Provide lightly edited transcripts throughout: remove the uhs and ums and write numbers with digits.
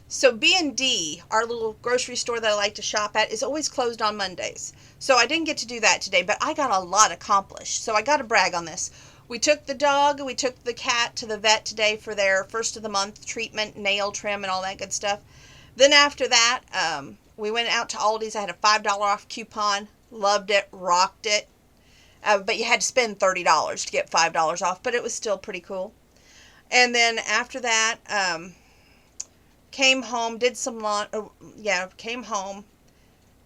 So B&D, our little grocery store that I like to shop at, is always closed on Mondays. So I didn't get to do that today, but I got a lot accomplished. So I got to brag on this. We took the dog, we took the cat to the vet today for their first of the month treatment, nail trim, and all that good stuff. Then after that, we went out to Aldi's. I had a $5 off coupon. Loved it, rocked it. But you had to spend $30 to get $5 off, but it was still pretty cool. And then after that, came home, did some lawn. Yeah, came home.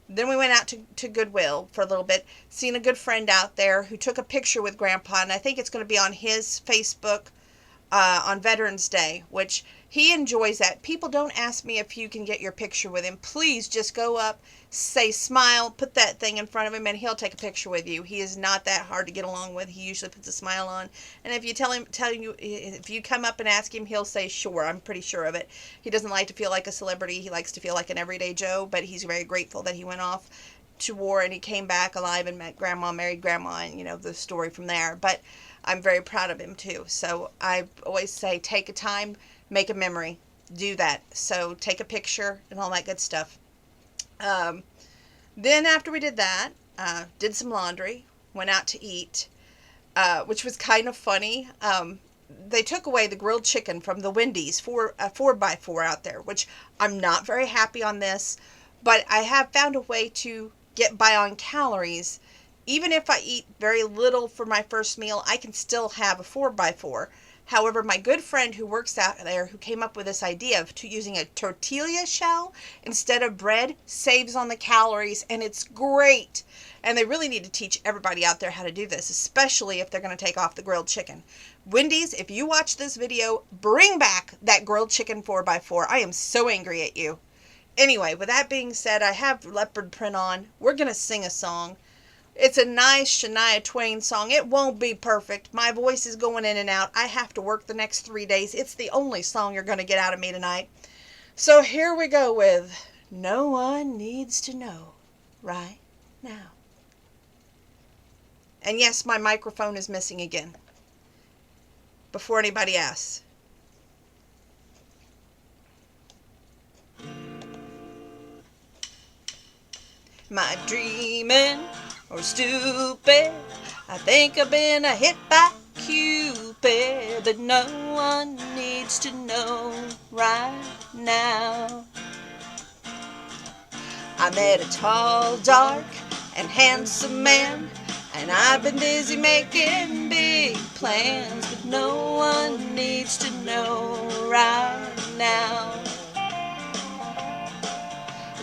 Then we went out to Goodwill for a little bit. Seen a good friend out there who took a picture with Grandpa, and I think it's going to be on his Facebook on Veterans Day, which he enjoys that. People don't ask me if you can get your picture with him. Please just go up, say smile, put that thing in front of him, and he'll take a picture with you. He is not that hard to get along with. He usually puts a smile on. And if you if you come up and ask him, he'll say sure. I'm pretty sure of it. He doesn't like to feel like a celebrity. He likes to feel like an everyday Joe, but he's very grateful that he went off to war and he came back alive and met Grandma, married Grandma, and the story from there. But I'm very proud of him too. So I always say take a time, make a memory, do that. So take a picture and all that good stuff. Then after we did that, did some laundry, went out to eat, which was kind of funny. They took away the grilled chicken from the Wendy's for a 4x4 out there, which I'm not very happy on this, but I have found a way to get by on calories. Even if I eat very little for my first meal, I can still have a 4x4. However, my good friend who works out there, who came up with this idea of using a tortilla shell instead of bread, saves on the calories, and it's great. And they really need to teach everybody out there how to do this, especially if they're going to take off the grilled chicken. Wendy's, if you watch this video, bring back that grilled chicken 4x4. I am so angry at you. Anyway, with that being said, I have leopard print on. We're going to sing a song. It's a nice Shania Twain song. It won't be perfect. My voice is going in and out. I have to work the next 3 days. It's the only song you're going to get out of me tonight. So here we go with No One Needs to Know Right Now. And yes, my microphone is missing again. Before anybody asks. Am I dreaming or stupid? I think I've been hit by Cupid, but no one needs to know right now. I met a tall, dark, and handsome man, and I've been busy making big plans, but no one needs to know right now.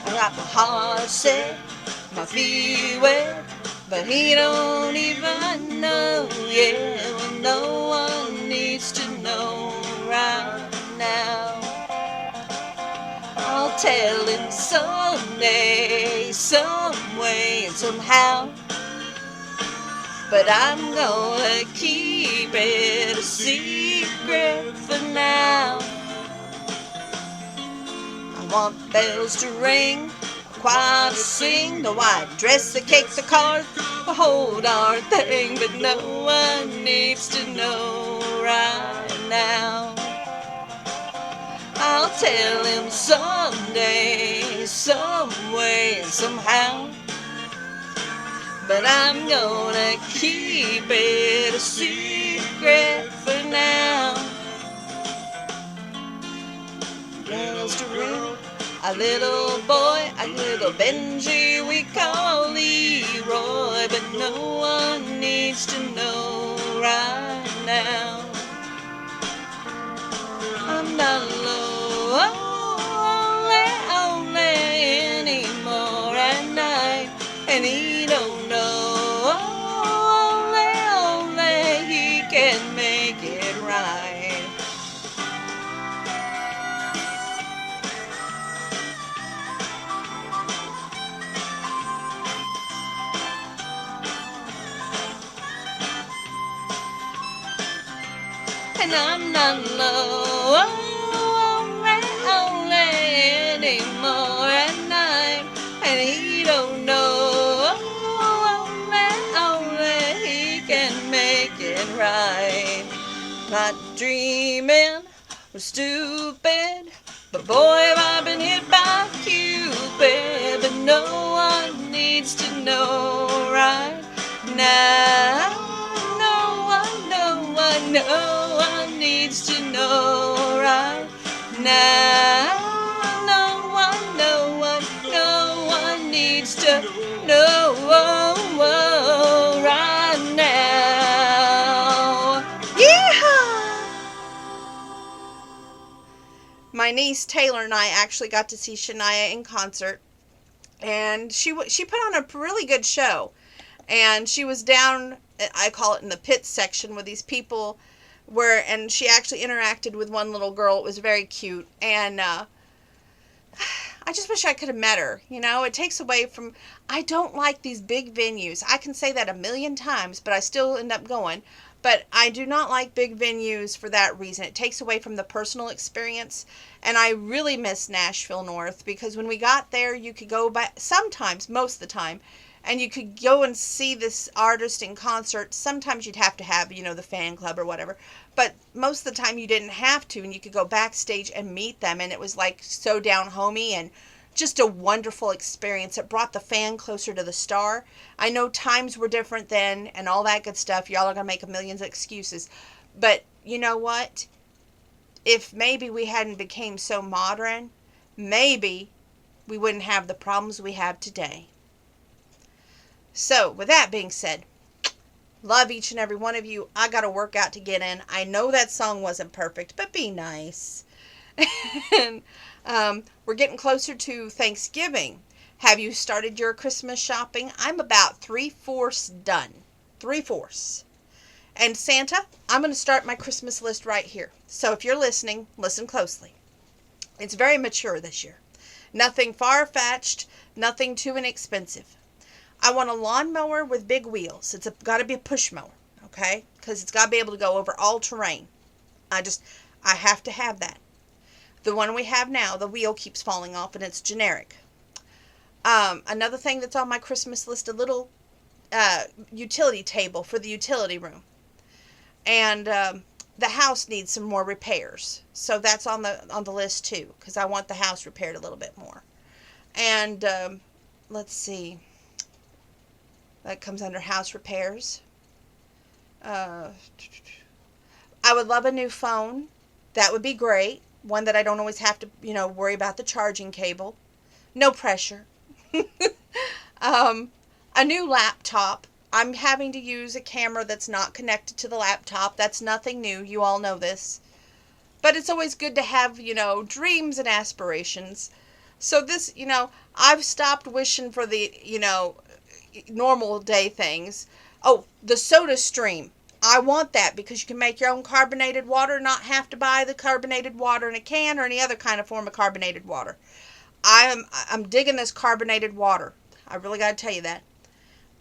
I got my heart set, my feet wet, but he don't even know yet. Well, no one needs to know right now. I'll tell him someday, some way and somehow, but I'm gonna keep it a secret for now. I want bells to ring, a choir to sing, the white dress, the cake, the card, the whole darn thing, but no one needs to know right now. I'll tell him someday, some way and somehow, but I'm gonna keep it a secret for now. Bells to ring, a little boy, a little Benji we call Leroy, but no one needs to know right now. I'm not lonely anymore at night, and he don't know. Only he can make it right. And I'm not lonely anymore at night, and he don't know. Only he can make it right. Not dreaming or stupid, Boy, have I been hit by Cupid, but no one needs to know right now. No one needs to know right now. No one needs to know right now. Yeehaw! My niece Taylor and I actually got to see Shania in concert, and she put on a really good show. And she was down, I call it in the pits section, with these people and she actually interacted with one little girl. It was very cute, and I just wish I could have met her. It takes away from, I don't like these big venues. I can say that a million times, but I still end up going. But I do not like big venues for that reason. It takes away from the personal experience. And I really miss Nashville North, because when we got there, you could go by, sometimes, most of the time, and you could go and see this artist in concert. Sometimes you'd have to have, the fan club or whatever. But most of the time you didn't have to, and you could go backstage and meet them. And it was like so down homey and just a wonderful experience. It brought the fan closer to the star. I know times were different then and all that good stuff. Y'all are going to make a million excuses. But you know what? If maybe we hadn't became so modern, maybe we wouldn't have the problems we have today. So, with that being said, love each and every one of you. I got a workout to get in. I know that song wasn't perfect, but be nice. And we're getting closer to Thanksgiving. Have you started your Christmas shopping? I'm about 3/4 done. 3/4. And Santa, I'm going to start my Christmas list right here. So if you're listening, listen closely. It's very mature this year. Nothing far-fetched, nothing too inexpensive. I want a lawnmower with big wheels. It's got to be a push mower, okay? Because it's got to be able to go over all terrain. I have to have that. The one we have now, the wheel keeps falling off, and it's generic. Another thing that's on my Christmas list, a little utility table for the utility room. And the house needs some more repairs. So that's on the list too, because I want the house repaired a little bit more. And let's see. That comes under house repairs. I would love a new phone. That would be great. One that I don't always have to, worry about the charging cable. No pressure. A new laptop. I'm having to use a camera that's not connected to the laptop. That's nothing new. You all know this. But it's always good to have, dreams and aspirations. So this, I've stopped wishing for the, normal day things. Oh, the Soda Stream. I want that because you can make your own carbonated water, not have to buy the carbonated water in a can or any other kind of form of carbonated water. I'm digging this carbonated water. I really got to tell you that.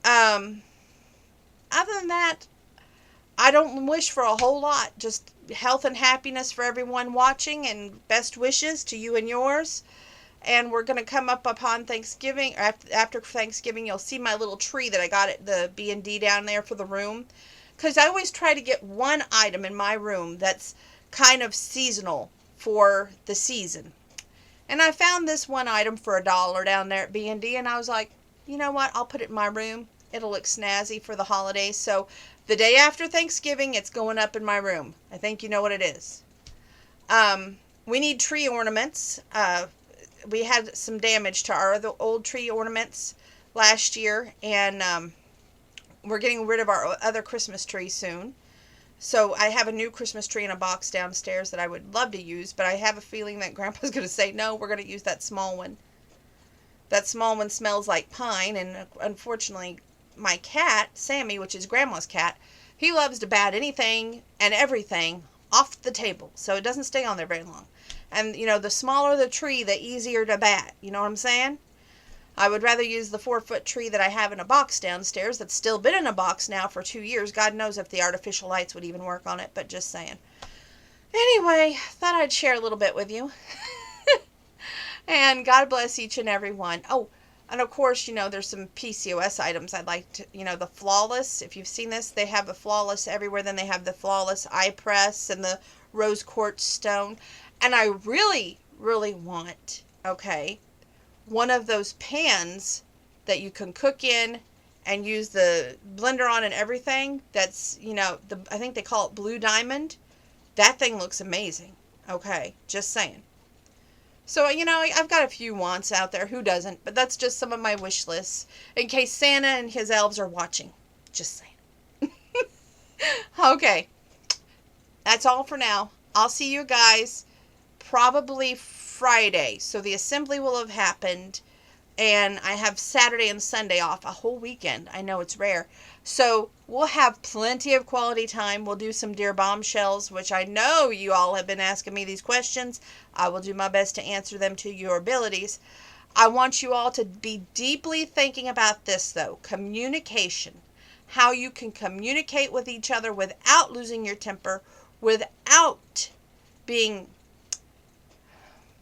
Other than that, I don't wish for a whole lot. Just health and happiness for everyone watching, and best wishes to you and yours. And we're going to come up upon Thanksgiving. After Thanksgiving, you'll see my little tree that I got at the B&D down there for the room. Because I always try to get one item in my room that's kind of seasonal for the season. And I found this one item for $1 down there at B&D. And I was like, you know what? I'll put it in my room. It'll look snazzy for the holidays. So the day after Thanksgiving, it's going up in my room. I think you know what it is. We need tree ornaments. We had some damage to our old tree ornaments last year, and we're getting rid of our other Christmas tree soon. So I have a new Christmas tree in a box downstairs that I would love to use, but I have a feeling that Grandpa's going to say, no, we're going to use that small one. That small one smells like pine, and unfortunately, my cat, Sammy, which is Grandma's cat, he loves to bat anything and everything off the table, so it doesn't stay on there very long. And, the smaller the tree, the easier to bat. You know what I'm saying? I would rather use the 4-foot tree that I have in a box downstairs that's still been in a box now for 2 years. God knows if the artificial lights would even work on it, but just saying. Anyway, thought I'd share a little bit with you. And God bless each and every one. Oh, and of course, there's some PCOS items I'd like to, the Flawless. If you've seen this, they have the Flawless everywhere. Then they have the Flawless Eye Press and the Rose Quartz Stone. And I really, really want, okay, one of those pans that you can cook in and use the blender on and everything, that's, I think they call it Blue Diamond. That thing looks amazing. Okay, just saying. So, I've got a few wants out there. Who doesn't? But that's just some of my wish lists in case Santa and his elves are watching. Just saying. Okay, that's all for now. I'll see you guys probably Friday. So the assembly will have happened. And I have Saturday and Sunday off, a whole weekend. I know it's rare. So we'll have plenty of quality time. We'll do some Dear Bombshells, which I know you all have been asking me these questions. I will do my best to answer them to your abilities. I want you all to be deeply thinking about this, though. Communication. How you can communicate with each other without losing your temper, without being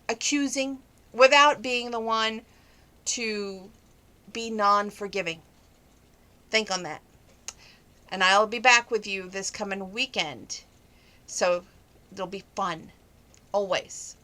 accusing, without being the one to be non-forgiving. Think on that. And I'll be back with you this coming weekend. So it'll be fun. Always.